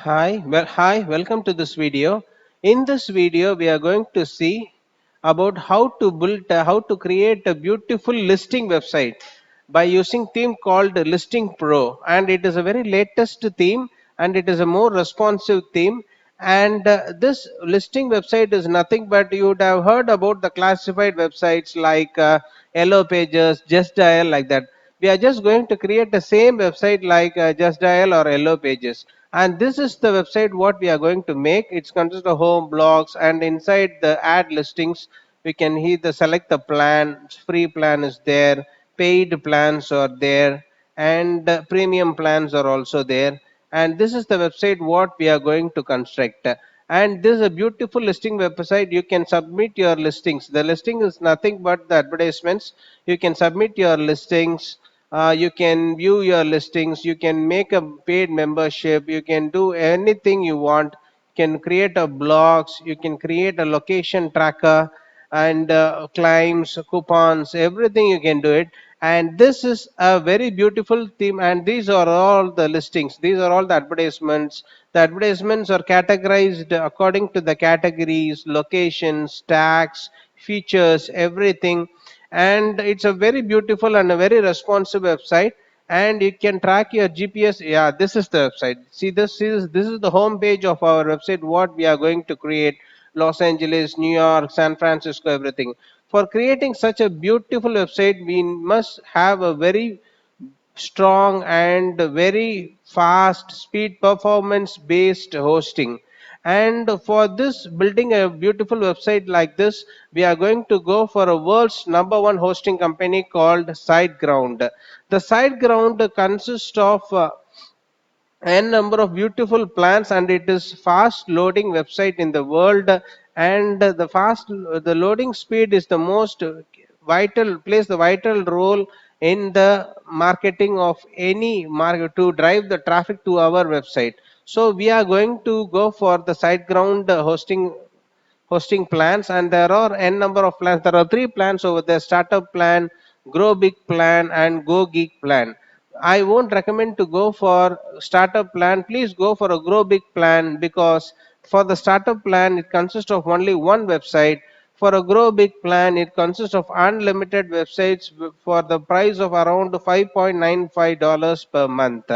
Hi, welcome to this video. In this video, we are going to see about how to create a beautiful listing website by using theme called Listing Pro, and it is a very latest theme, and it is a more responsive theme. And this listing website is nothing but you would have heard about the classified websites like Yellow Pages, Just Dial, like that. We are just going to create the same website like Just Dial or Yellow Pages, and this is the website what we are going to make. It consists of home, blogs, and inside the ad listings we can either select the plan. Free plan is there, paid plans are there, and premium plans are also there. And this is the website what we are going to construct. And this is a beautiful listing website. You can submit your listings. The listing is nothing but the advertisements. You can submit your listings, you can view your listings, you can make a paid membership, you can do anything you want. You can create a blogs, you can create a location tracker, and claims, coupons, everything you can do it. And this is a very beautiful theme, and these are all the listings, these are all the advertisements. The advertisements are categorized according to the categories, locations, tags, features, everything. And it's a very beautiful and a very responsive website. And you can track your GPS. Yeah, this is the website. See, this is the home page of our website what we are going to create. Los Angeles, New York, San Francisco, everything. For creating such a beautiful website, we must have a very strong and very fast speed performance based hosting. And for this building a beautiful website like this, we are going to go for a world's number one hosting company called SiteGround. The SiteGround consists of n number of beautiful plans, and it is fast loading website in the world. And the loading speed is the most vital, plays the vital role in the marketing of any market to drive the traffic to our website. So we are going to go for the SiteGround hosting plans, and there are n number of plans. There are three plans over there: startup plan, grow big plan, and go geek plan. I won't recommend to go for startup plan. Please go for a grow big plan, because for the startup plan it consists of only one website. For a grow big plan it consists of unlimited websites for the price of around $5.95 per month,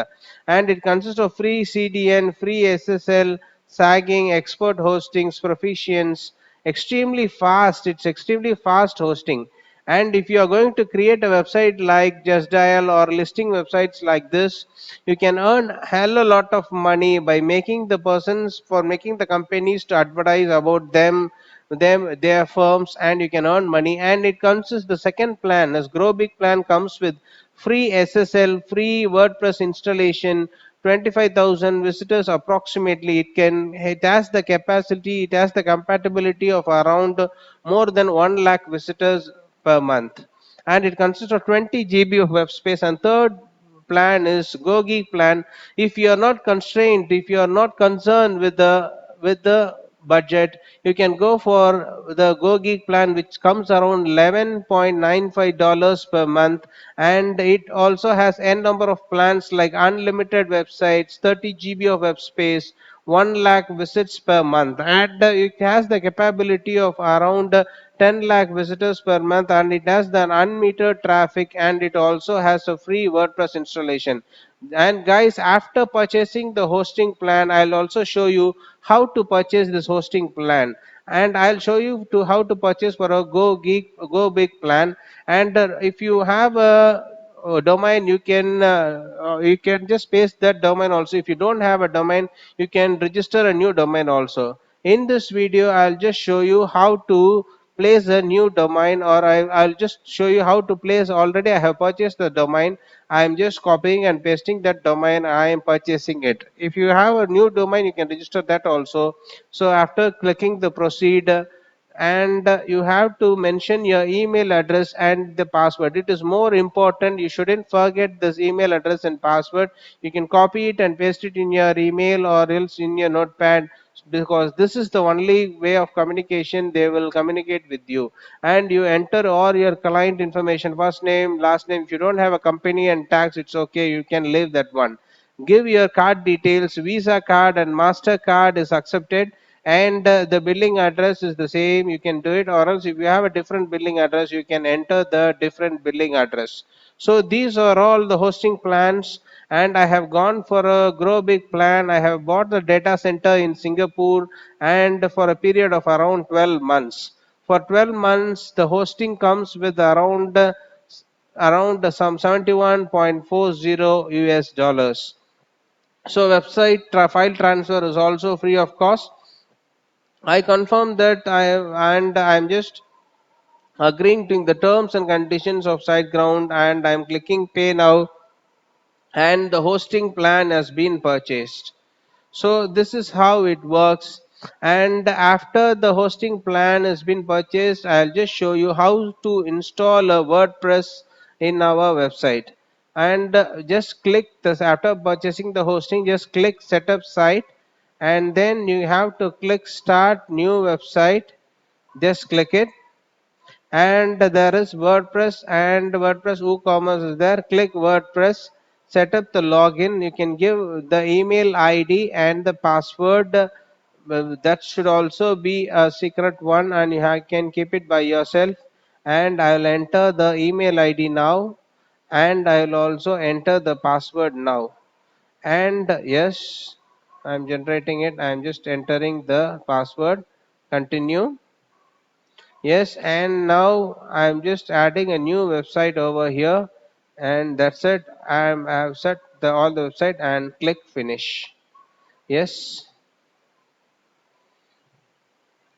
and it consists of free CDN, free SSL, sagging, expert hostings, proficients, extremely fast. It's extremely fast hosting. And if you are going to create a website like Just Dial or listing websites like this, you can earn hell a lot of money by making the persons, for making the companies to advertise about them, their firms, and you can earn money. And it comes as the second plan, as Grow Big plan comes with free SSL, free WordPress installation, 25,000 visitors approximately. It has the capacity, it has the compatibility of around more than 1 lakh visitors per month, and it consists of 20 GB of web space. And third plan is GoGeek plan. If you are not constrained, if you are not concerned with the budget, you can go for the GoGeek plan, which comes around $11.95 per month. And it also has n number of plans like unlimited websites, 30 GB of web space, 1 lakh visits per month, and it has the capability of around 10 lakh visitors per month, and it has the unmetered traffic, and it also has a free WordPress installation. And guys, after purchasing the hosting plan, I'll also show you how to purchase this hosting plan, and I'll show you to how to purchase for a go big plan. And if you have a domain, you can just paste that domain also. If you don't have a domain, you can register a new domain also. In this video I'll just show you how to place a new domain, or I'll just show you how to place. Already I have purchased the domain. I am just copying and pasting that domain. I am purchasing it. If you have a new domain, you can register that also. So after clicking the proceed, and you have to mention your email address and the password. It is more important, you shouldn't forget this email address and password. You can copy it and paste it in your email or else in your notepad, because this is the only way of communication they will communicate with you. And you enter all your client information, first name, last name. If you don't have a company and tax, it's okay, you can leave that one. give your card details. Visa card and MasterCard is accepted, and the billing address is the same. You can do it, or else if you have a different billing address, you can enter the different billing address. So these are all the hosting plans, and I have gone for a grow big plan. I have bought the data center in Singapore, and for a period of around 12 months. For 12 months, the hosting comes with around some 71.40 US dollars. So website file transfer is also free of cost. I confirm that I'm just agreeing to the terms and conditions of SiteGround, and I'm clicking pay now, and the hosting plan has been purchased. So this is how it works. And after the hosting plan has been purchased, I'll just show you how to install a WordPress in our website. And just click this after purchasing the hosting, just click setup site, and then you have to click start new website. Just click it, and there is WordPress and WordPress WooCommerce is there. Click WordPress, set up the login. You can give the email ID and the password. That should also be a secret one, and can keep it by yourself. And I will enter the email ID now, and I will also enter the password now. And yes, I'm generating it. I'm just entering the password. Continue. Yes, and now I'm just adding a new website over here, and that's it. I've set all the website and click finish. Yes,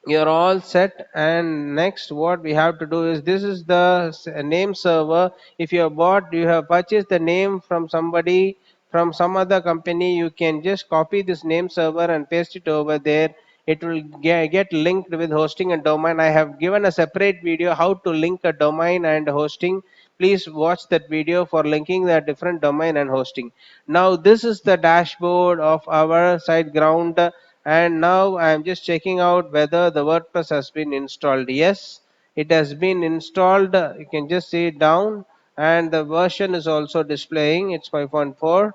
you're all set. And next what we have to do is, this is the name server. If you have purchased the name from somebody, from some other company, you can just copy this name server and paste it over there. It will get linked with hosting and domain. I have given a separate video how to link a domain and hosting. Please watch that video for linking the different domain and hosting. Now this is the dashboard of our SiteGround, and now I am just checking out whether the WordPress has been installed. Yes, it has been installed. You can just see it down, and the version is also displaying. It's 5.4.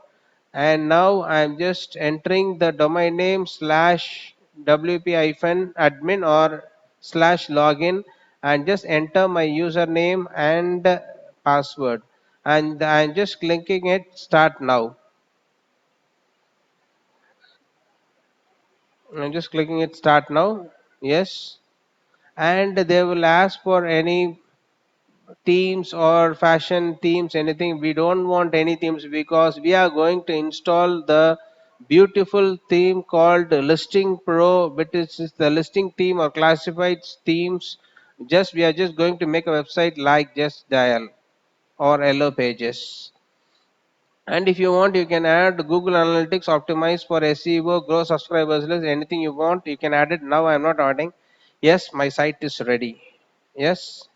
And now I'm just entering the domain name slash wp-admin or slash login, and just enter my username and password, and I'm just clicking it start now. I'm just clicking it start now. Yes, and they will ask for any themes or fashion themes, anything. We don't want any themes, because we are going to install the beautiful theme called Listing Pro, which is the listing theme or classified themes. Just we are just going to make a website like Just Dial or Yellow Pages. And if you want, you can add Google Analytics optimize for SEO, grow subscribers list, anything you want, you can add it. Now I'm not adding. Yes, my site is ready. Yes,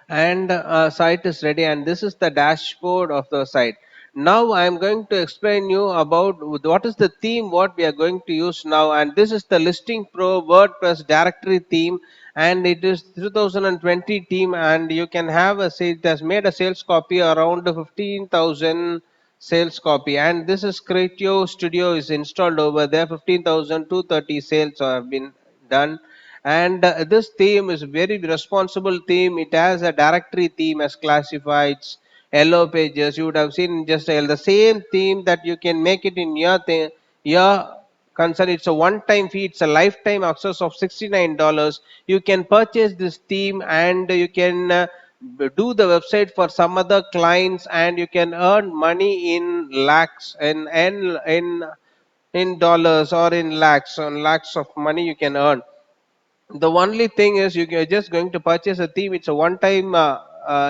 and site is ready, and this is the dashboard of the site. Now I am going to explain you about what is the theme what we are going to use now, and this is the Listing Pro WordPress directory theme, and it is 2020 theme, and you can have a sale. It has made a sales copy around 15,000 sales copy, and this is Criteo Studio is installed over there. 15,230 sales have been done. And this theme is very responsible theme. It has a directory theme as classifieds, Yellow Pages. You would have seen just the same theme that you can make it in your concern. It's a one-time fee. It's a lifetime access of $69. You can purchase this theme, and you can do the website for some other clients, and you can earn money in lakhs and in dollars, or in lakhs, on lakhs of money you can earn. The only thing is, you're just going to purchase a theme. It's a one time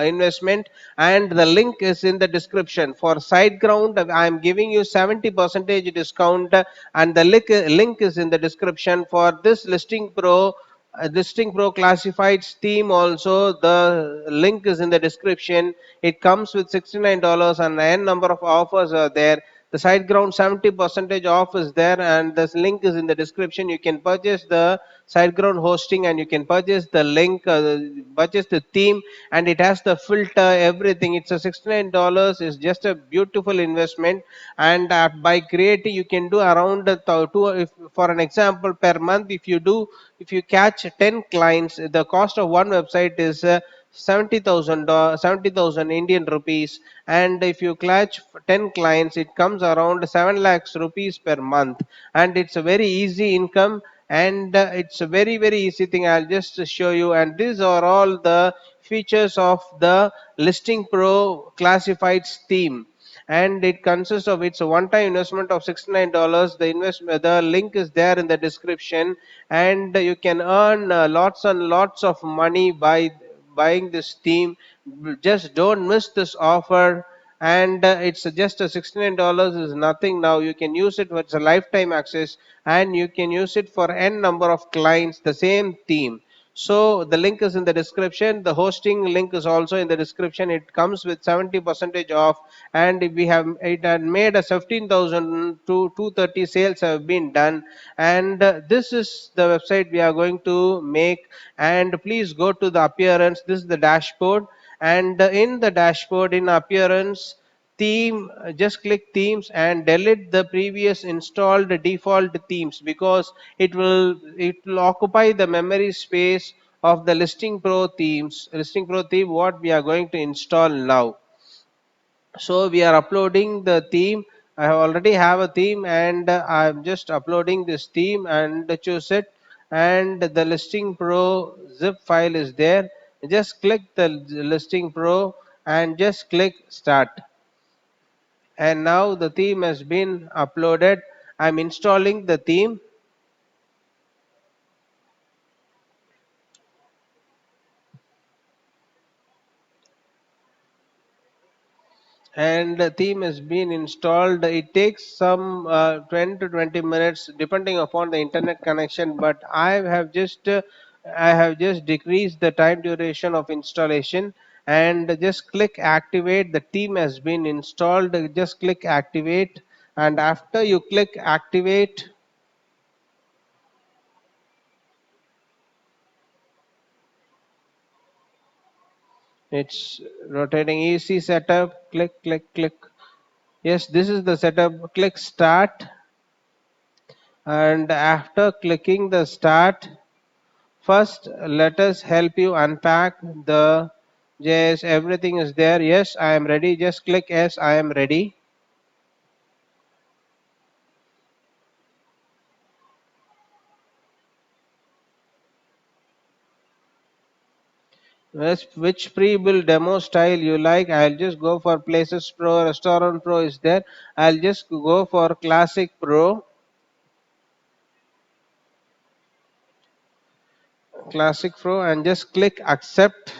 investment, and the link is in the description. For SiteGround, I'm giving you 70 percentage discount, and the link is in the description. For this Listing Pro classifieds theme also, the link is in the description. It comes with $69, and n number of offers are there. The SiteGround 70 percentage off is there, and this link is in the description. You can purchase the SiteGround hosting, and you can purchase the link, purchase the theme, and it has the filter, everything. It's a $69. It's just a beautiful investment. And by creating, you can do around two, if, for an example, per month, if you catch 10 clients, the cost of one website is 70,000 Indian rupees. And if you catch 10 clients, it comes around 7 lakhs rupees per month. And it's a very easy income, and it's a very easy thing. I'll just show you. And these are all the features of the Listing Pro Classifieds theme, and it consists of, it's a one-time investment of $69. The link is there in the description, and you can earn lots and lots of money by buying this theme. Just don't miss this offer. And it's just a $69 is nothing. Now you can use it, it's a lifetime access, and you can use it for n number of clients, the same theme. So the link is in the description. The hosting link is also in the description. It comes with 70 percentage off, and we have, it had made a 15,000 to 230 sales have been done. And this is the website we are going to make. And please go to the appearance. This is the dashboard, and in the dashboard, in appearance, theme, just click themes and delete the previous installed default themes, because it will occupy the memory space of the Listing Pro themes. Listing Pro theme, what we are going to install now. So we are uploading the theme. I have already have a theme, and I'm just uploading this theme and choose it. And the Listing Pro zip file is there. Just click the Listing Pro and just click start. And now the theme has been uploaded. I'm installing the theme. And the theme has been installed. It takes some 10 to 20 minutes depending upon the internet connection, but I have just decreased the time duration of installation. And just click activate. The theme has been installed. Just click activate, and after you click activate, it's rotating. Easy setup. Click. Yes, this is the setup. Click start. And after clicking the start, first let us help you unpack the JS. Everything is there. Yes, I am ready. Just click yes, I am ready. Yes, which pre-built demo style you like? I'll just go for Places Pro. Restaurant Pro is there. I'll just go for Classic Pro. Classic Pro, and just click accept.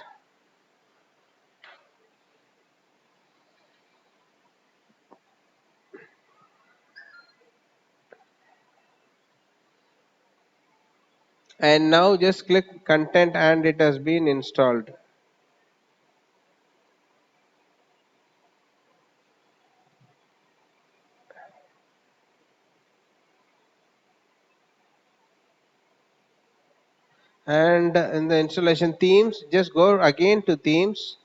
And now just click content, and it has been installed. And in the installation themes, just go again to themes.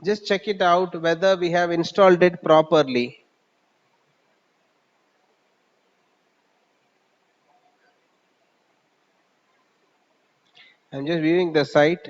Just check it out whether we have installed it properly. I'm just viewing the site.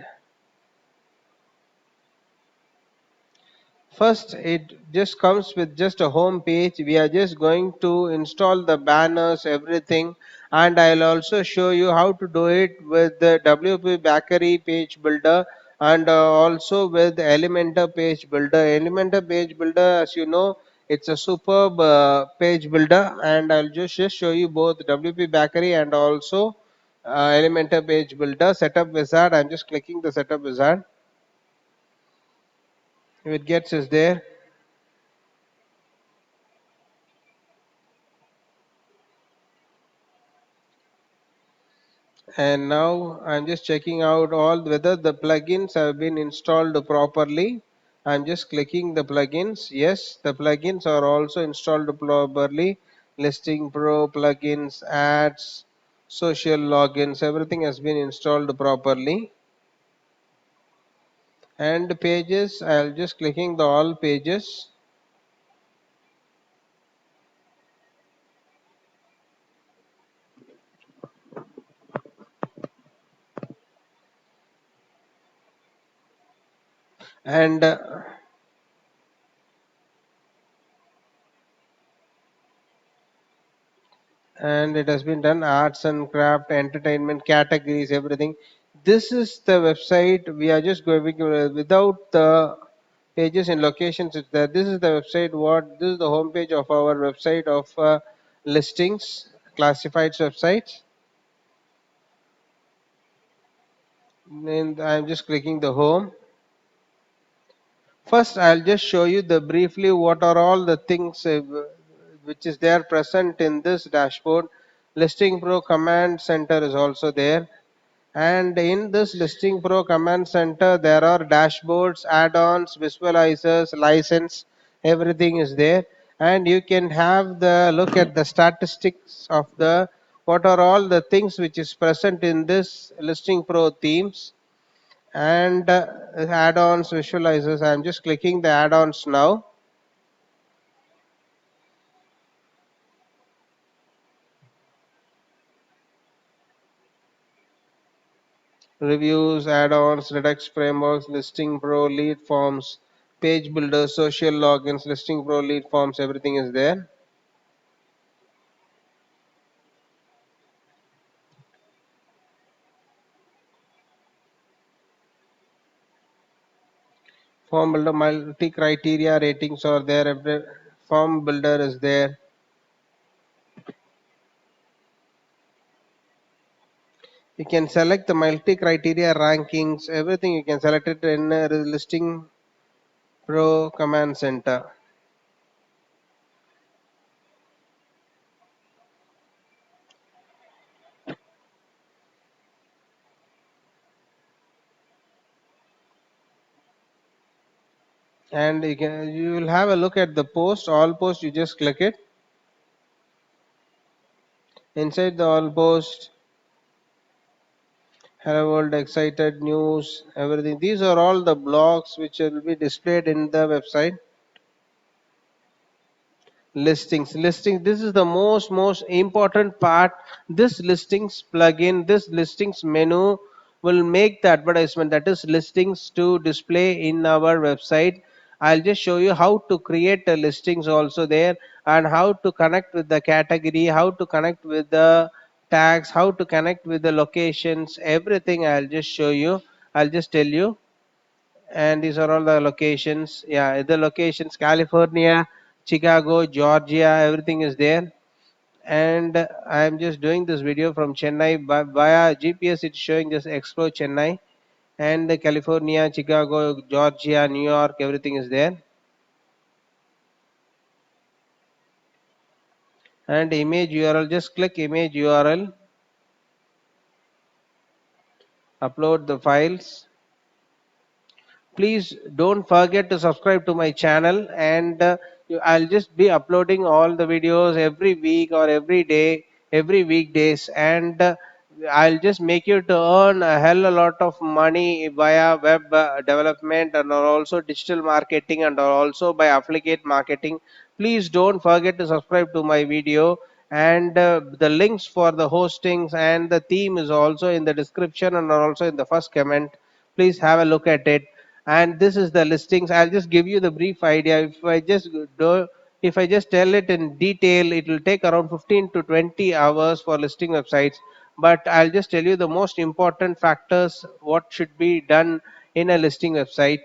First, it just comes with just a home page. We are just going to install the banners, everything, and I'll also show you how to do it with the WP Bakery page builder, and also with Elementor page builder. Elementor page builder, as you know, it's a superb page builder, and I'll just show you both WP Bakery and also Elementor page builder. Setup wizard. I'm just clicking the setup wizard. If it gets us there. And now I'm just checking out all whether the plugins have been installed properly. I'm just clicking the plugins. Yes, the plugins are also installed properly. Listing Pro plugins, ads, social logins, everything has been installed properly. And pages, I'll just clicking the all pages. And it has been done arts and craft, entertainment, categories, everything. This is the website. We are just going without the pages and locations. It's there. This is the website. What this is the home page of our website of listings, classifieds websites. And I'm just clicking the home. First, I'll just show you the briefly what are all the things which is there present in this dashboard. Listing Pro Command Center is also there. And in this Listing Pro Command Center, there are dashboards, add-ons, visualizers, license, everything is there. And you can have the look at the statistics of the what are all the things which is present in this Listing Pro themes and add-ons, visualizers. I'm just clicking the add-ons now. Reviews, add-ons, Redux frameworks, Listing Pro, lead forms, page builder, social logins, Listing Pro, lead forms, everything is there. Form builder, multi criteria ratings are there. Every form builder is there. You can select the multi criteria rankings, everything you can select it in Listing Pro Command Center. And you will have a look at the post, all post, you just click it. Inside the all post, hello world, excited news, everything. These are all the blogs which will be displayed in the website. Listings, this is the most important part. This listings plugin, this listings menu will make the advertisement, that is listings, to display in our website. I'll just show you how to create a listings also there, and how to connect with the category, how to connect with the tags, how to connect with the locations, everything I'll just show you. I'll just tell you. And these are all the locations. Yeah, the locations: California, Chicago, Georgia, everything is there. And I'm just doing this video from Chennai via GPS. It's showing just explore Chennai, and California, Chicago, Georgia, New York, everything is there. And image URL, just click image URL, upload the files. Please don't forget to subscribe to my channel, and I'll just be uploading all the videos every week or every day, every weekdays. And I'll just make you to earn a hell a lot of money via web development, and also digital marketing, and also by affiliate marketing. Please don't forget to subscribe to my video. And the links for the hostings and the theme is also in the description and also in the first comment. Please have a look at it. And this is the listings. I'll just give you the brief idea. If I just tell it in detail, it will take around 15 to 20 hours for listing websites. But I'll just tell you the most important factors what should be done in a listing website.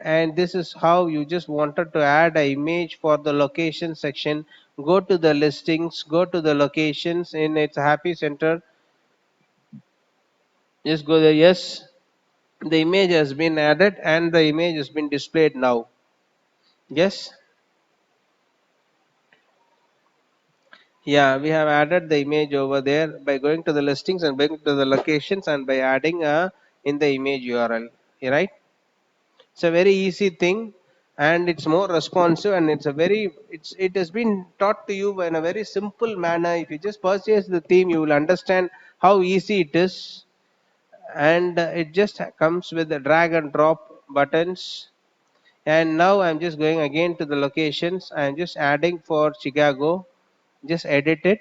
And this is how you just wanted to add an image for the location section. Go to the listings, go to the locations in its happy center. Just go there. Yes, the image has been added and the image has been displayed now. Yes, yeah, we have added the image over there by going to the listings and going to the locations and by adding a in the image URL. Right? It's a very easy thing. and it's more responsive, and it has been taught to you in a very simple manner. If you just purchase the theme, you will understand how easy it is. And it just comes with the drag and drop buttons. And now I'm just going again to the locations. I'm just adding for Chicago. Just edit it,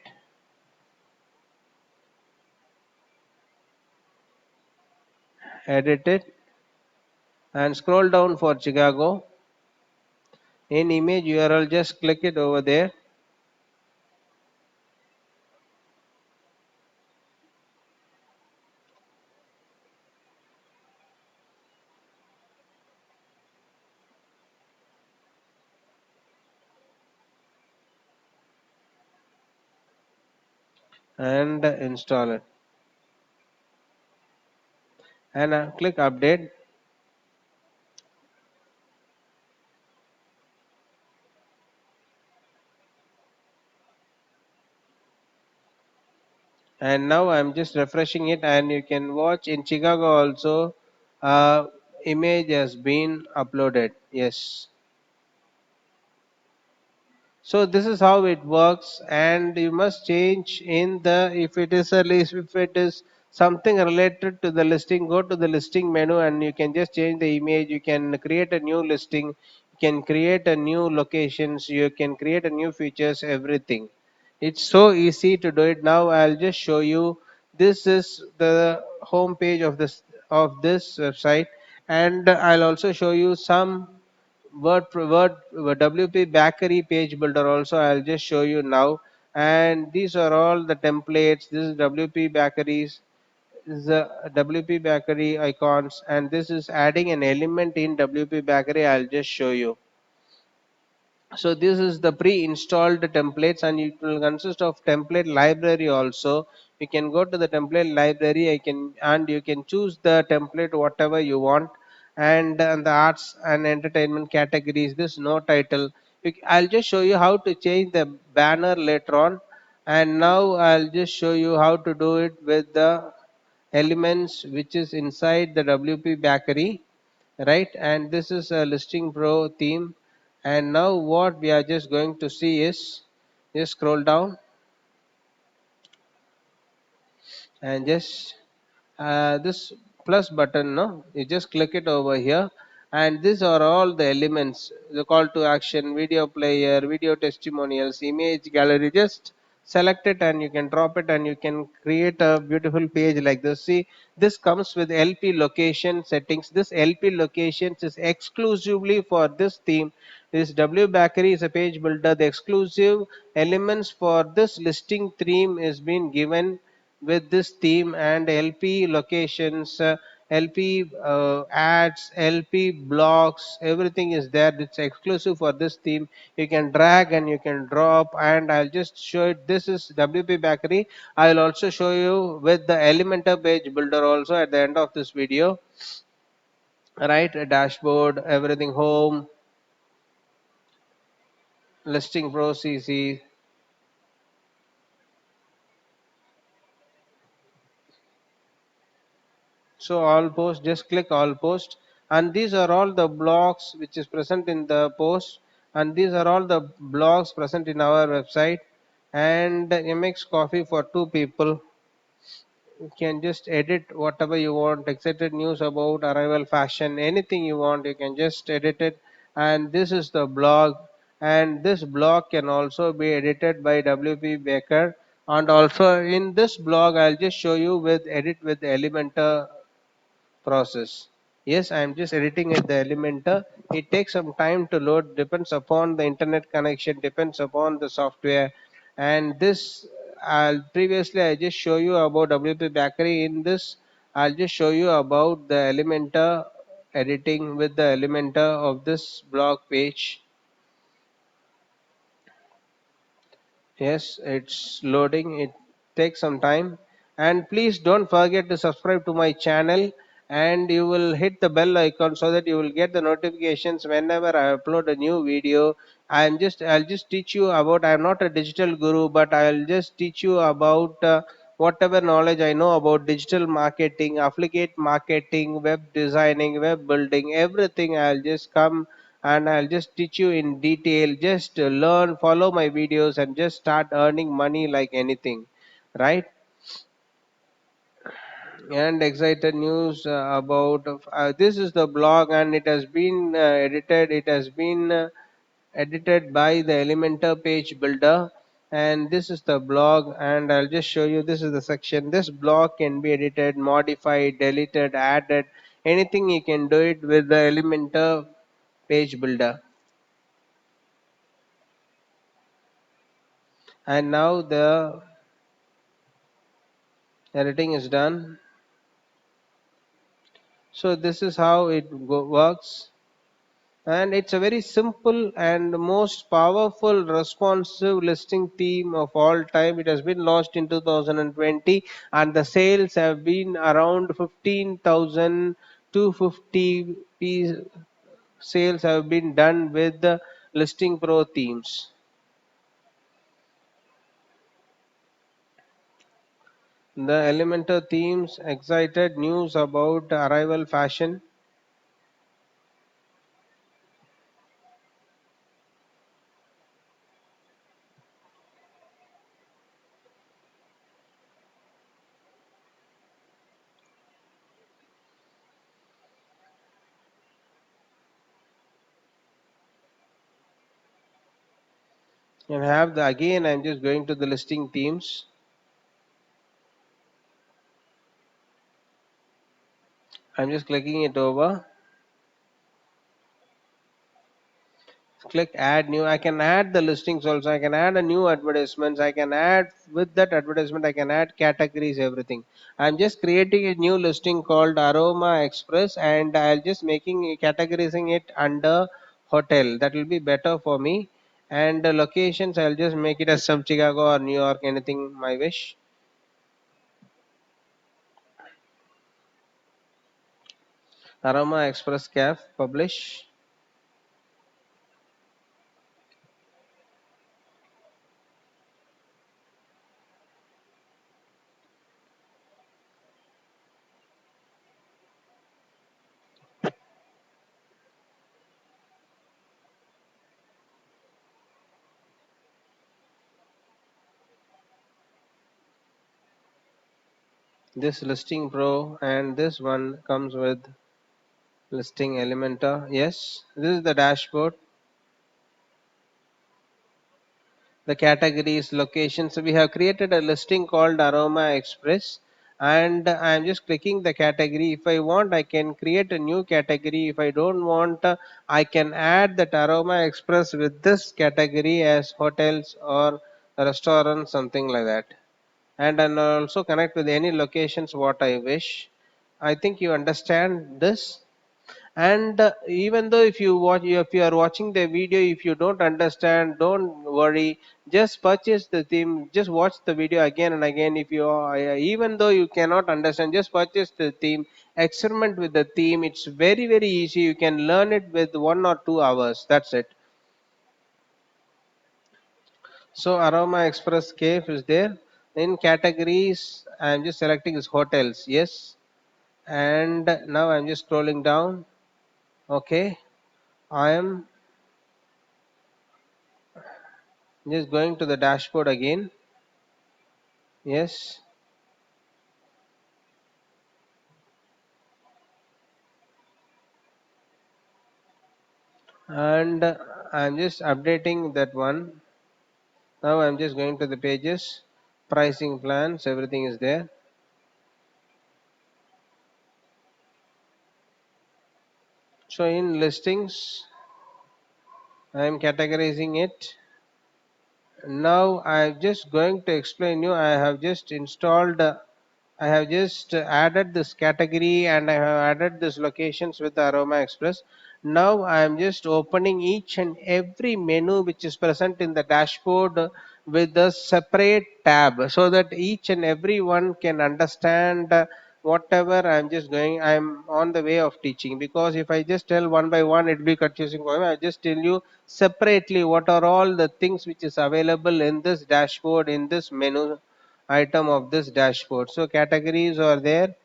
edit it, and scroll down for Chicago. In image URL, just click it over there, and install it. And click update. And now I'm just refreshing it, and you can watch in Chicago also. Image has been uploaded. Yes. So this is how it works, and you must change in the, if it is a list, if it is something related to the listing, go to the listing menu and you can just change the image. You can create a new listing, you can create a new locations, you can create a new features, everything. It's so easy to do it. Now I'll just show you. This is the home page of this website, and I'll also show you some WP Bakery page builder also. I'll just show you now. And these are all the templates. This is WP Bakeries. This is the WP Bakery icons, and this is adding an element in WP Bakery. I'll just show you. So this is the pre-installed templates, and it will consist of template library also. You can go to the template library, I can, and you can choose the template whatever you want. And the arts and entertainment categories, this no title. I'll just show you how to change the banner later on. And now I'll just show you how to do it with the elements which is inside the WP Bakery, right? And this is a listing pro theme. And now what we are just going to see is, just scroll down and just this plus button, no, you just click it over here. And these are all the elements: the call to action, video player, video testimonials, image gallery. Just select it and you can drop it, and you can create a beautiful page like this. See, this comes with LP location settings. This LP locations is exclusively for this theme. This W Bakery is a page builder. The exclusive elements for this listing theme is being given with this theme, and LP locations, LP ads, LP blocks, everything is there. It's exclusive for this theme. You can drag and you can drop, and I'll just show it. This is WP Bakery. I'll also show you with the Elementor page builder also at the end of this video. Right, a dashboard, everything, home, listing pro CC. So all post, just click all post, and these are all the blocks which is present in the post, and these are all the blogs present in our website. And MX Coffee for two people. You can just edit whatever you want, excited news about arrival fashion, anything you want, you can just edit it. And this is the blog, and this blog can also be edited by WP Baker. And also in this blog, I'll just show you with edit with Elementor process. Yes, I am just editing at the Elementor. It takes some time to load, depends upon the internet connection, depends upon the software. And this, previously I just show you about WP Bakery. In this, I'll just show you about the Elementor editing with the Elementor of this blog page. Yes, it's loading. It takes some time. And please don't forget to subscribe to my channel, and you will hit the bell icon so that you will get the notifications whenever I upload a new video. I'll just teach you about, I'm not a digital guru, but I'll just teach you about whatever knowledge I know about digital marketing, affiliate marketing, web designing, web building, everything. I'll just come and I'll just teach you in detail. Just learn, follow my videos, and just start earning money like anything, right? And excited news about this is the blog, and it has been edited. It has been edited by the Elementor page builder, and this is the blog. And I'll just show you. This is the section. This blog can be edited, modified, deleted, added, anything. You can do it with the Elementor page builder. And now the editing is done. So this is how it works, and it's a very simple and most powerful responsive listing theme of all time. It has been launched in 2020, and the sales have been around 15,250 sales have been done with the listing pro themes. The Elementor themes excited news about arrival fashion. And have the again, I'm just going to the listing themes. I'm just clicking it over. Click add new. I can add the listings also. I can add a new advertisements. I can add with that advertisement. I can add categories, everything. I'm just creating a new listing called Aroma Express, and I'll just categorizing it under hotel. That will be better for me. And the locations, I'll just make it as some Chicago or New York, anything my wish. Aroma Express Caf, publish. This listing pro, and this one comes with listing Elementor. Yes, this is the dashboard. The categories, locations. So we have created a listing called Aroma Express, and I'm just clicking the category. If I want, I can create a new category. If I don't want, I can add that Aroma Express with this category as hotels or restaurants, something like that. And then also connect with any locations what I wish. I think you understand this. And even though if you are watching the video, if you don't understand, don't worry, just purchase the theme, just watch the video again and again. If you are, even though you cannot understand, just purchase the theme, experiment with the theme. It's very easy. You can learn it with 1 or 2 hours, that's it. So Aroma Express Cave is there. In categories, I'm just selecting is hotels, yes. And now I'm just scrolling down. Okay, I am just going to the dashboard again. Yes. And I'm just updating that one. Now I'm just going to the pages, pricing plans, everything is there. So in listings, I'm categorizing it. Now I'm just going to explain you. I have just installed I have just added this category, and I have added this locations with Aroma Express. Now I am just opening each and every menu which is present in the dashboard with a separate tab, so that each and every one can understand whatever I'm just going. I'm on the way of teaching, because if I just tell one by one, it will be confusing for me. I just tell you separately what are all the things which is available in this dashboard, in this menu item of this dashboard. So categories are there,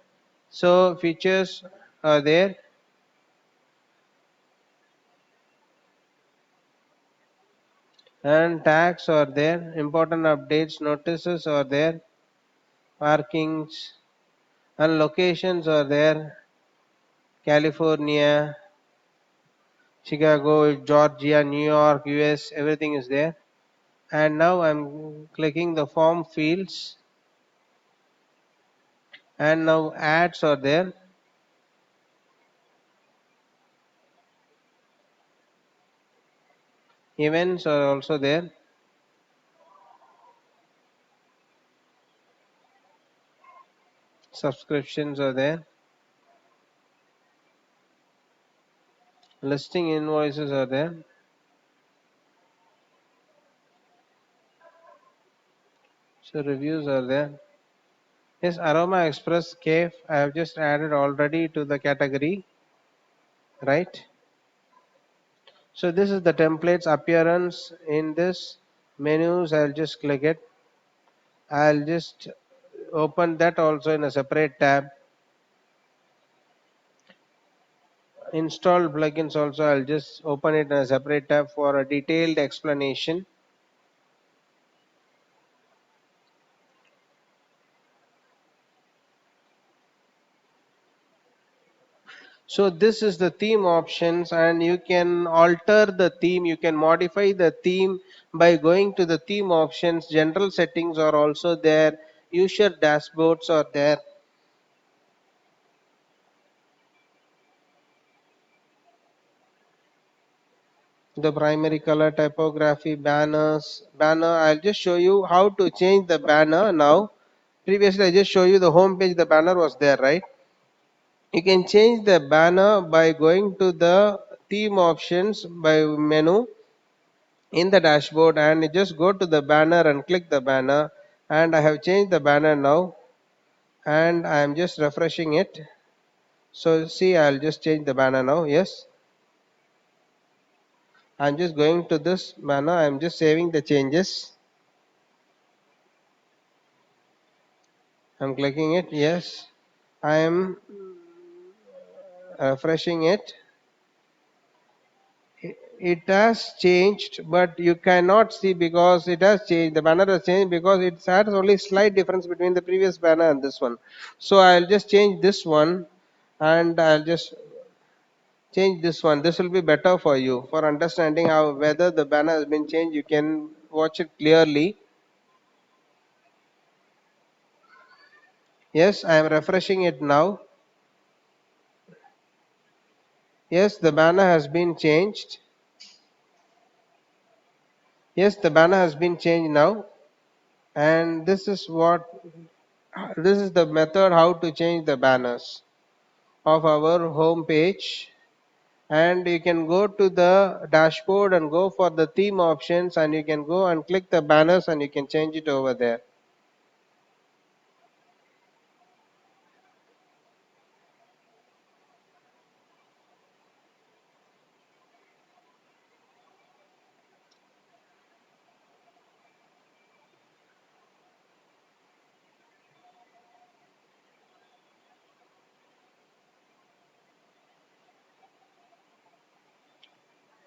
so features are there. and tags are there, important updates, notices are there, parkings and locations are there, California, Chicago, Georgia, New York, US, everything is there. And now I'm clicking the form fields, and now ads are there, events are also there, subscriptions are there, listing invoices are there, so reviews are there. Yes, Aroma Express Cafe I have just added already to the category, right? So this is the templates appearance in this menus. I'll just click it. I'll just open that also in a separate tab. Install plugins also, I'll just open it in a separate tab for a detailed explanation. So this is the theme options, and you can alter the theme, you can modify the theme by going to the theme options. General settings are also there, user dashboards are there, the primary color, typography, banner. I'll just show you how to change the banner now. Previously I just show you the home page, the banner was there, right? You can change the banner by going to the theme options by menu in the dashboard, and you just go to the banner and click the banner. And I have changed the banner now, and I am just refreshing it. So see, I'll just change the banner now. Yes, I'm just going to this banner, I'm just saving the changes, I'm clicking it. Yes, I am refreshing it. It has changed, but you cannot see because it has changed. The banner has changed because it has only slight difference between the previous banner and this one. So I'll just change this one, and I'll just change this one. This will be better for you for understanding how whether the banner has been changed. You can watch it clearly. Yes, I am refreshing it now. Yes, the banner has been changed. Yes, the banner has been changed now, and this is the method how to change the banners of our home page. And you can go to the dashboard and go for the theme options, and you can go and click the banners and you can change it over there.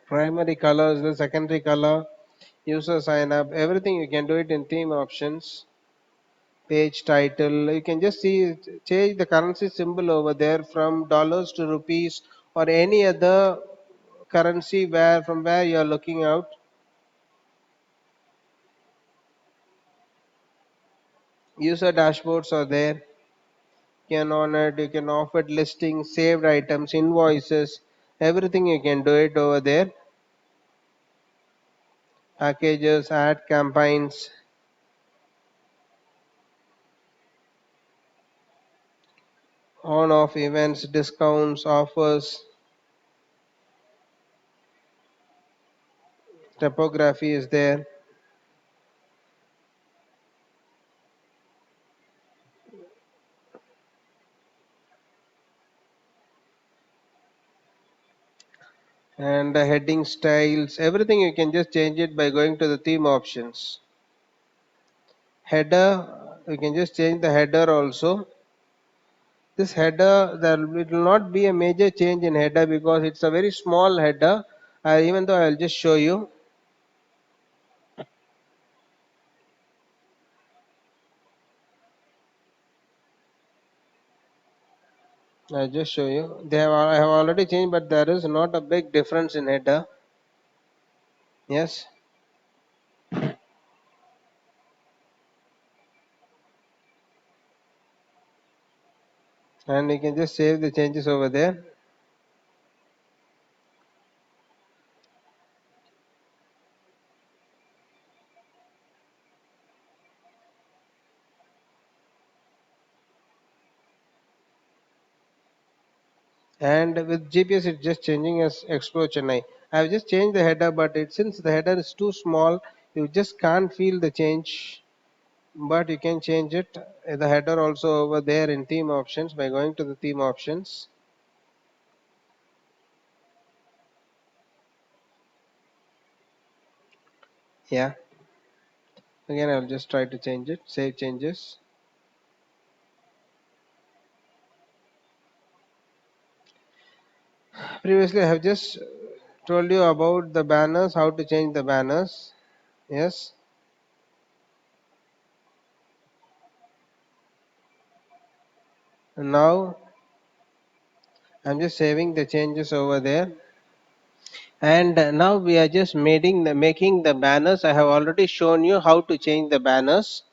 Primary colors, the secondary color, user sign up, everything you can do it in theme options. Page title, you can just see change the currency symbol over there from dollars to rupees or any other currency where from where you are looking out. User dashboards are there. You can on it, you can off it, listings, saved items, invoices, everything you can do it over there. Packages, ad campaigns, on off events, discounts, offers, typography is there. And the heading styles, everything you can just change it by going to the theme options. Header, you can just change the header also. This header, there it will not be a major change in header because it's a very small header. Even though I'll just show you. I just show you. I have already changed, but there is not a big difference in header. Yes, and you can just save the changes over there. And with GPS, it's just changing as Explore Chennai. I've just changed the header, but since the header is too small, you just can't feel the change. But you can change it. The header also over there in theme options by going to the theme options. Yeah. Again, I'll just try to change it. Save changes. Previously, I have just told you about the banners, how to change the banners. Yes. And now I'm just saving the changes over there. And now we are just making the banners. I have already shown you how to change the banners,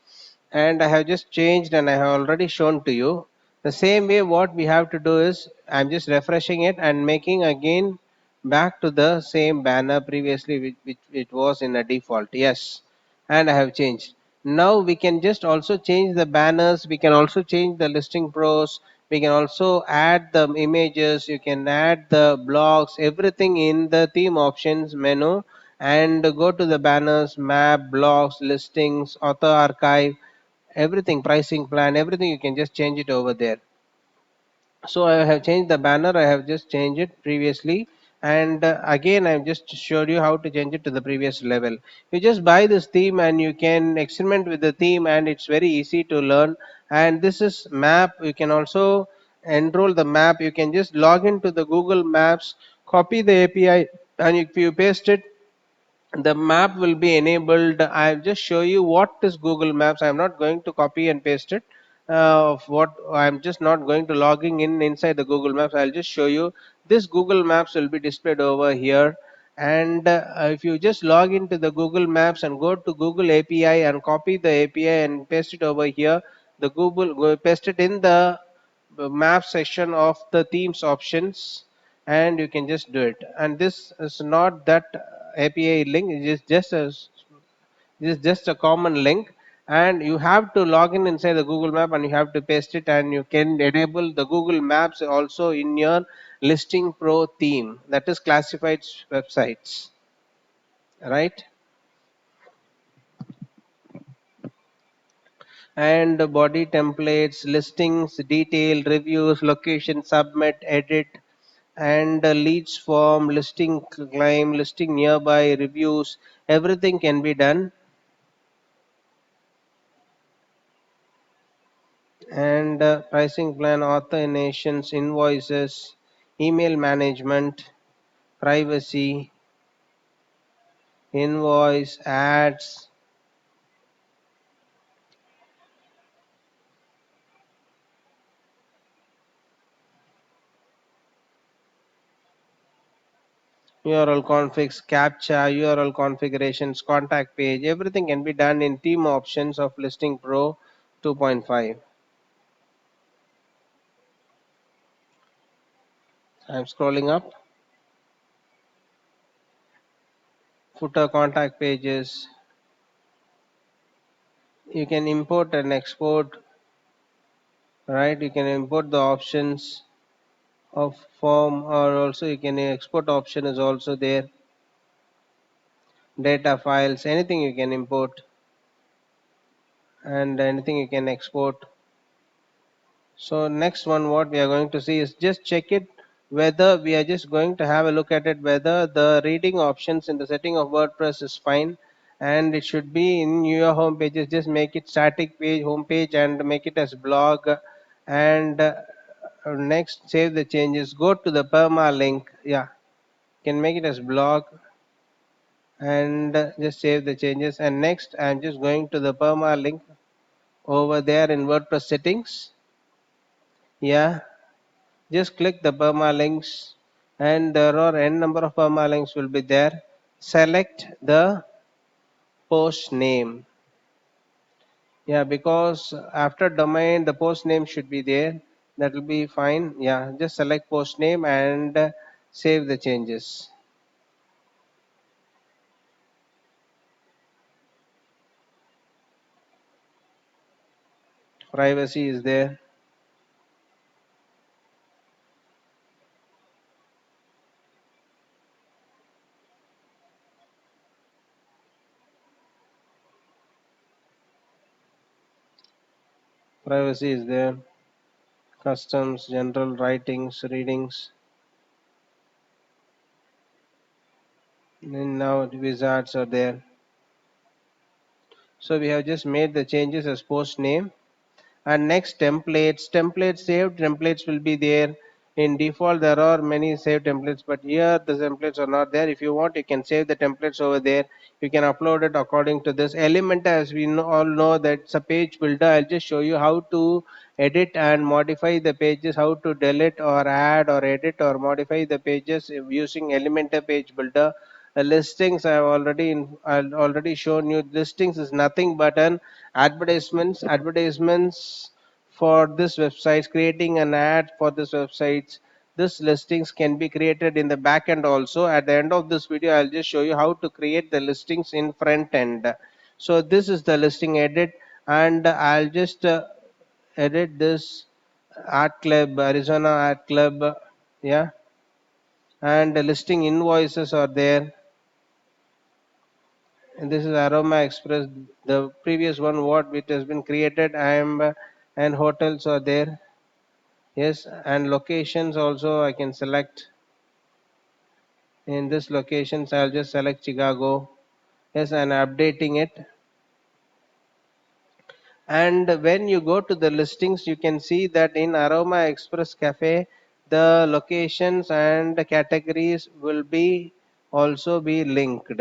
and I have just changed and I have already shown to you. The same way, what we have to do is I'm just refreshing it and making again back to the same banner previously, which it was in a default. Yes, and I have changed. Now we can just also change the banners. We can also change the listing pros. We can also add the images. You can add the blocks, everything in the theme options menu, and go to the banners, map, blocks, listings, author archive, everything, pricing plan, everything. You can just change it over there. So I have changed the banner. I have just changed it previously, and again I've just showed you how to change it to the previous level. You just buy this theme and you can experiment with the theme, and it's very easy to learn. And this is map. You can also enroll the map. You can just log into the Google Maps, copy the API, and if you paste it, the map will be enabled. I'll just show you what is Google Maps. I'm not going to copy and paste it. Of what I'm just not going to logging in inside the Google Maps. I'll just show you this Google Maps will be displayed over here. And if you just log into the Google Maps and go to Google API and copy the API and paste it over here, the paste it in the map section of the themes options, and you can just do it. And this is not that API link. It is just a common link, and you have to log in inside the Google Map and you have to paste it, and you can enable the Google Maps also in your Listing Pro theme, that is classified websites, right? And the body templates, listings, detail, reviews, location, submit, edit, and leads form, listing claim, listing nearby, reviews, everything can be done. And pricing plan, authorizations, invoices, email management, privacy, invoice, ads, URL configs, captcha, URL configurations, contact page, everything can be done in theme options of Listing Pro 2.5. I'm scrolling up. Footer, contact pages. You can import and export, right? You can import the options of form, or also you can export option is also there. Data files, anything you can import, and anything you can export. So next one, what we are going to see is just check it whether we are just going to have a look at it whether the reading options in the setting of WordPress is fine, and it should be in your home pages. Just make it static page, home page, and make it as blog. And next, save the changes. Go to the perma link. Yeah, can make it as blog, and just save the changes. And next, I'm just going to the perma link over there in WordPress settings. Yeah, Just click the permalinks, and there are n number of permalinks will be there. Select the post name. Yeah, because after domain the post name should be there. That will be fine. Yeah, just select post name and save the changes. Privacy is there. Privacy is there. Customs, general, writings, readings. And now the wizards are there. So we have just made the changes as post name. And next, templates saved templates will be there. In default there are many saved templates, but here the templates are not there. If you want, you can save the templates over there. You can upload it according to this element. As we all know, that's a page builder. I'll just show you how to edit and modify the pages, how to delete or add or edit or modify the pages using Elementor page builder. The listings I've already shown you. Listings is nothing but an advertisements for this website, creating an ad for this websites. This listings can be created in the back end also. At the end of this video, I'll just show you how to create the listings in front end. So this is the listing edit, and I'll just edit this art club, Arizona art club. Yeah, and the listing invoices are there. And this is Aroma Express. The previous one, what it has been created. I am and hotels are there. Yes, and locations also I can select. In this locations, I'll just select Chicago. Yes, and updating it. And when you go to the listings, you can see that in Aroma Express Cafe, the locations and categories will be also be linked.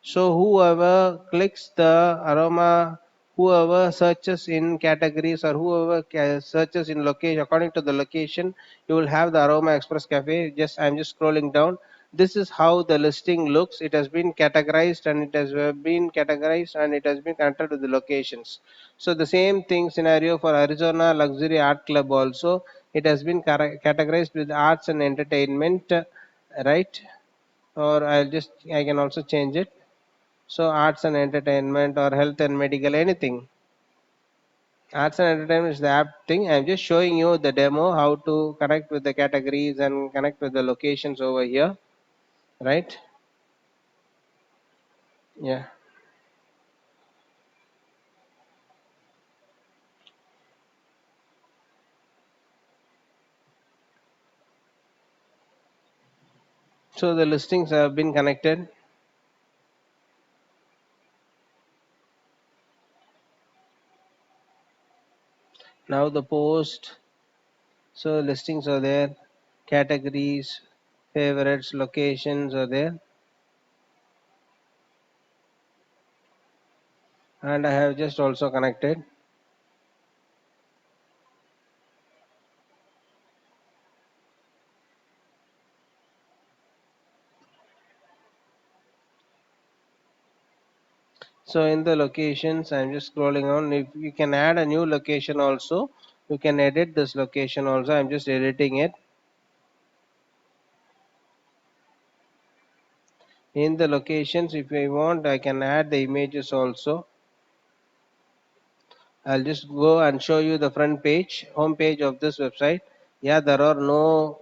So whoever clicks the aroma, whoever searches in categories or whoever searches in location according to the location, you will have the Aroma Express Cafe. I'm just scrolling down. This is how the listing looks. It has been categorized and it has been connected to the locations. So the same thing scenario for Arizona Luxury Art Club also. It has been categorized with arts and entertainment, right? Or I can also change it. So arts and entertainment or health and medical, anything. Arts and entertainment is the app thing. I'm just showing you the demo how to connect with the categories and connect with the locations over here, right? Yeah. So the listings have been connected. Now the post. So listings are there, categories, favorites, locations are there, and I have just also connected. So in the locations, I'm just scrolling on. If you can add a new location also, you can edit this location also. I'm just editing it. In the locations, if I want, I can add the images also. I'll just go and show you the front page, home page of this website. Yeah, there are no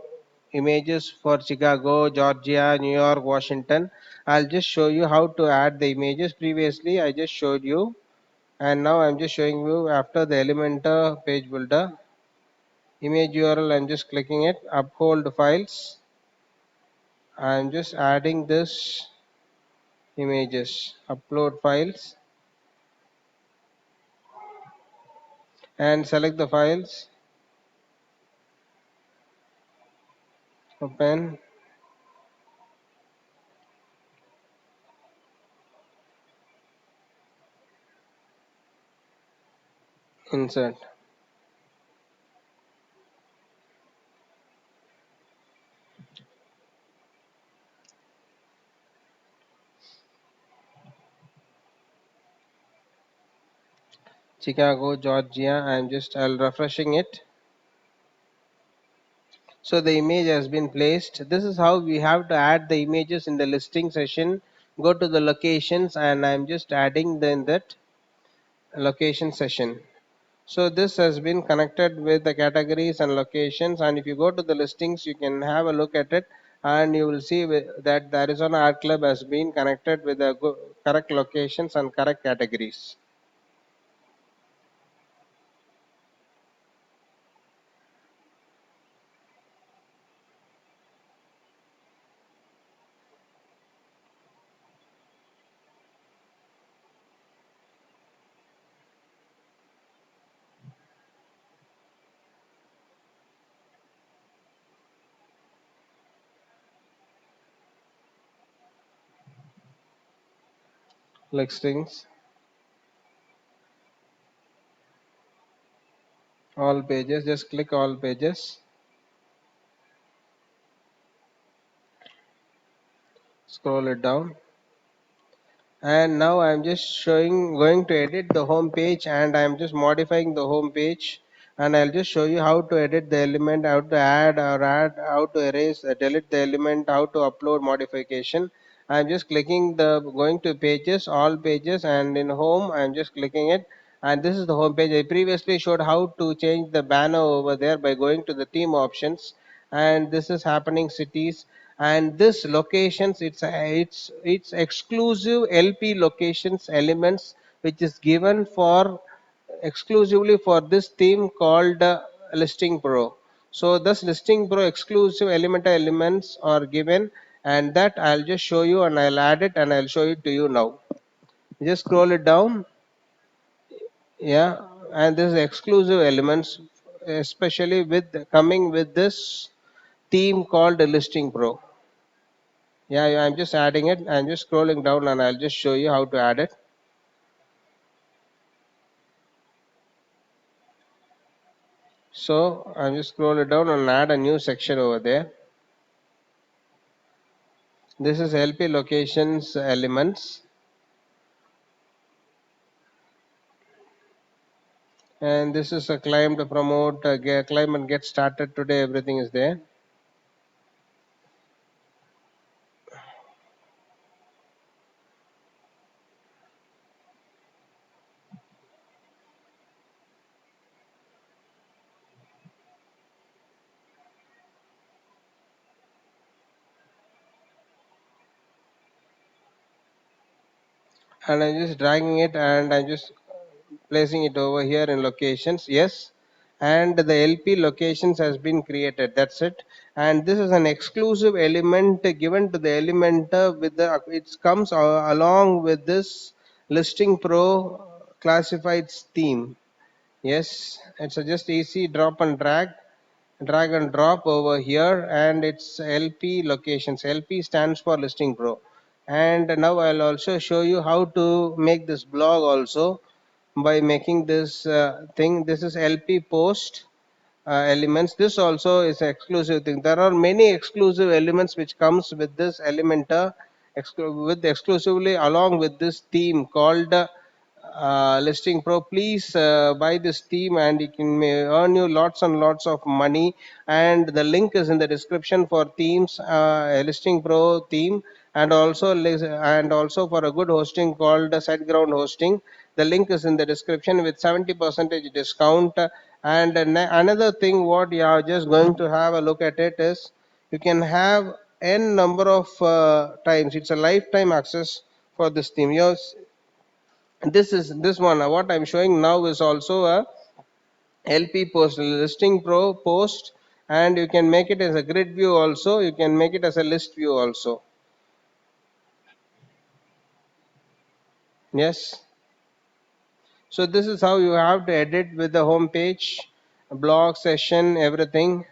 images for Chicago, Georgia, New York, Washington. I'll just show you how to add the images. Previously, I just showed you, and now I'm just showing you after the Elementor page builder. Image URL, I'm just clicking it, uphold files. I'm just adding this images, upload files, and select the files, open, insert. Chicago, Georgia. I'll refreshing it. So the image has been placed. This is how we have to add the images in the listing session. Go to the locations and I'm just adding in that location session. So this has been connected with the categories and locations, and if you go to the listings you can have a look at it, and you will see that the Arizona Art Club has been connected with the correct locations and correct categories. Listings, all pages, just click all pages, scroll it down, and now I'm just going to edit the home page, and I'm just modifying the home page, and I'll just show you how to edit the element, how to add, how to erase, delete the element, how to upload modification. I'm just clicking the going to pages, all pages, and in home I'm just clicking it, and this is the home page. I previously showed how to change the banner over there by going to the theme options, and this is happening cities, and this locations, it's exclusive LP locations elements which is given for exclusively for this theme called Listing Pro. So this Listing Pro exclusive Elementor elements are given, and that I'll just show you, and I'll add it and I'll show it to you now. Just scroll it down. Yeah, and this is exclusive elements, especially with coming with this theme called Listing Pro. Yeah, I'm just adding it. I'm just scrolling down and I'll just show you how to add it. So I'm just scroll it down and add a new section over there. This is LP locations elements, and this is a climb to promote, climb and get started today. Everything is there. And I'm just dragging it and I'm just placing it over here in locations. Yes, and the LP locations has been created. That's it. And this is an exclusive element given to the Elementor with the it comes along with this Listing Pro classified theme. Yes, it's a just easy drag and drop over here, and it's LP locations. LP stands for Listing Pro. And now I'll also show you how to make this blog also by making this thing. This is LP post elements. This also is an exclusive thing. There are many exclusive elements which comes with this Elementor with exclusively along with this theme called Listing Pro. Please buy this theme and it can earn you lots and lots of money, and the link is in the description for themes, Listing Pro theme, and also for a good hosting called SiteGround Hosting. The link is in the description with 70% discount. And another thing what you are just going to have a look at it is you can have n number of times. It's a lifetime access for this theme. Yes, this is this one. What I'm showing now is also a LP post, Listing Pro post, and you can make it as a grid view also. You can make it as a list view also. Yes. So this is how you have to edit with the home page, blog session, everything.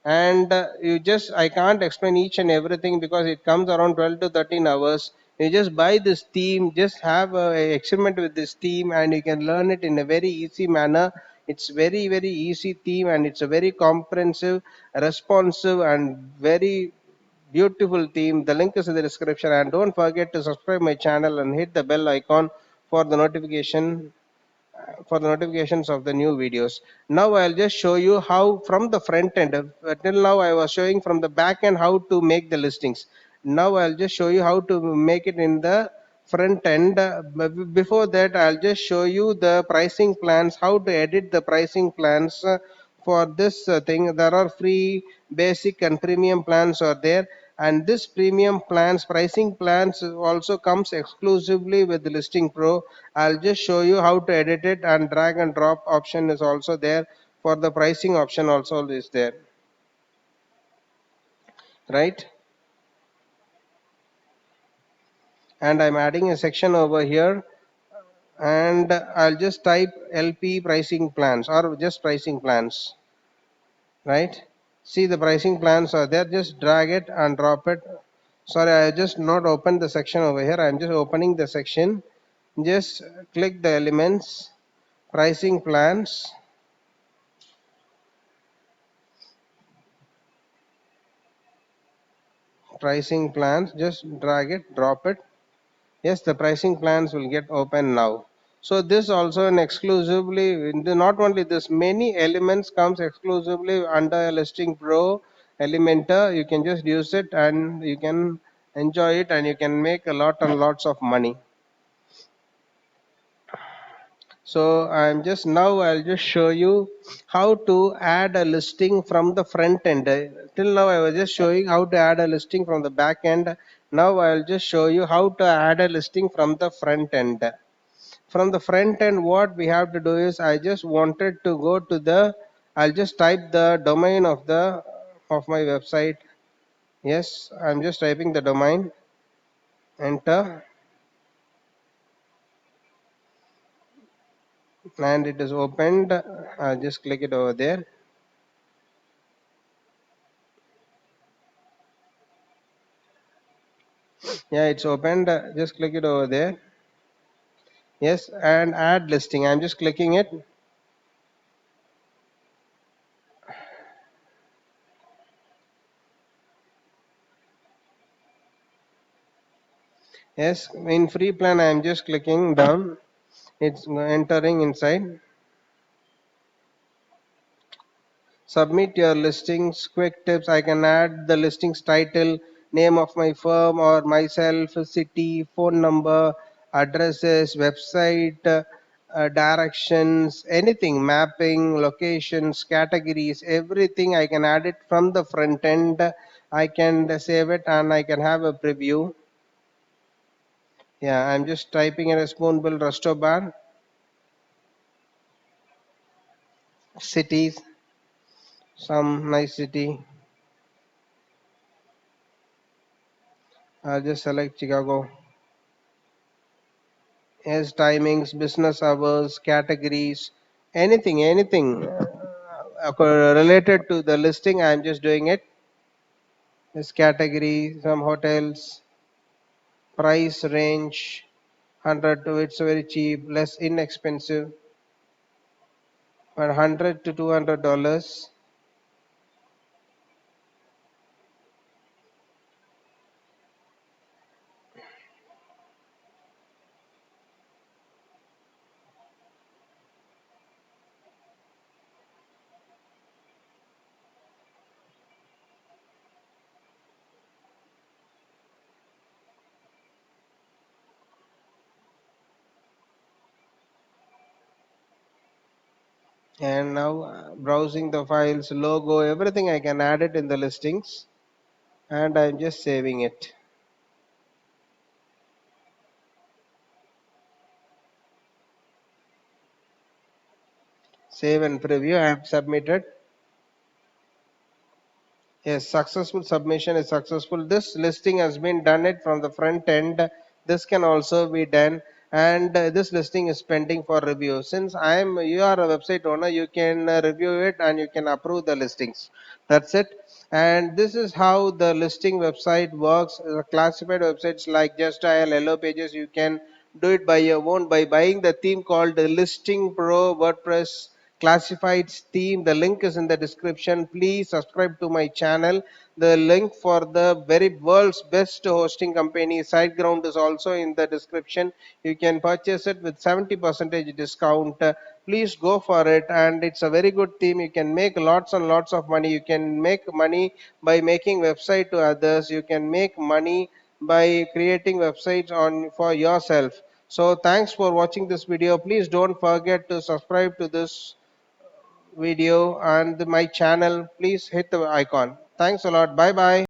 And you just, I can't explain each and everything because it comes around 12 to 13 hours. You just buy this theme, just have a experiment with this theme, and you can learn it in a very easy manner. It's very easy theme, and it's a very comprehensive, responsive, and very beautiful theme. The link is in the description, and don't forget to subscribe my channel and hit the bell icon for the notification for the notifications of the new videos. Now I'll just show you how from the front end. Till now I was showing from the back end how to make the listings. Now I'll just show you how to make it in the front end. Before that, I'll just show you the pricing plans, how to edit the pricing plans. For this thing, there are free, basic and premium plans are there, and this premium plans, pricing plans also comes exclusively with Listing Pro. I'll just show you how to edit it, and drag and drop option is also there. For the pricing option also is there, right? And I'm adding a section over here, and I'll just type LP pricing plans or just pricing plans, right? See, the pricing plans are there. Just drag it and drop it. Sorry, I just not opened the section over here. I'm just opening the section. Just click the elements, pricing plans, pricing plans. Just drag it, drop it. Yes, the pricing plans will get open now. So this also an exclusively, not only this, many elements comes exclusively under Listing Pro Elementor. You can just use it and you can enjoy it, and you can make a lot and lots of money. So I'm just now I'll just show you how to add a listing from the front end. Till now I was just showing how to add a listing from the back end. Now I'll just show you how to add a listing from the front end. From the front end, what we have to do is, I just wanted to go to the, I'll just type the domain of the of my website. Yes, I'm just typing the domain, enter, and it is opened. I'll just click it over there. Yeah, it's opened. Just click it over there. Yes, and add listing. I'm just clicking it. Yes, in free plan, I'm just clicking down. It's entering inside. Submit your listings. Quick tips. I can add the listings title, name of my firm or myself, city, phone number, addresses, website, directions, anything, mapping, locations, categories, everything. I can add it from the front end. I can save it and I can have a preview. Yeah, I'm just typing in a Spoonbill Resto Bar, cities, some nice city. I'll just select Chicago. Yes, timings, business hours, categories, anything related to the listing. I'm just doing it. This category, some hotels, price range, 100 to it's very cheap, less inexpensive, but $100 to $200. And now browsing the files, logo, everything I can add it in the listings, and I'm just saving it. Save and preview. I have submitted. Yes, successful submission is successful. This listing has been done it from the front end. This can also be done, and this listing is pending for review. Since you are a website owner, you can review it and you can approve the listings. That's it. And this is how the listing website works. Classified websites like Just Dial, Hello Pages, you can do it by your own by buying the theme called Listing Pro WordPress classifieds theme. The link is in the description. Please subscribe to my channel. The link for the very world's best hosting company SiteGround is also in the description. You can purchase it with 70% discount. Please go for it, and it's a very good theme. You can make lots and lots of money. You can make money by making website to others. You can make money by creating websites on for yourself. So thanks for watching this video. Please don't forget to subscribe to this video and my channel. Please hit the icon. Thanks a lot. Bye bye.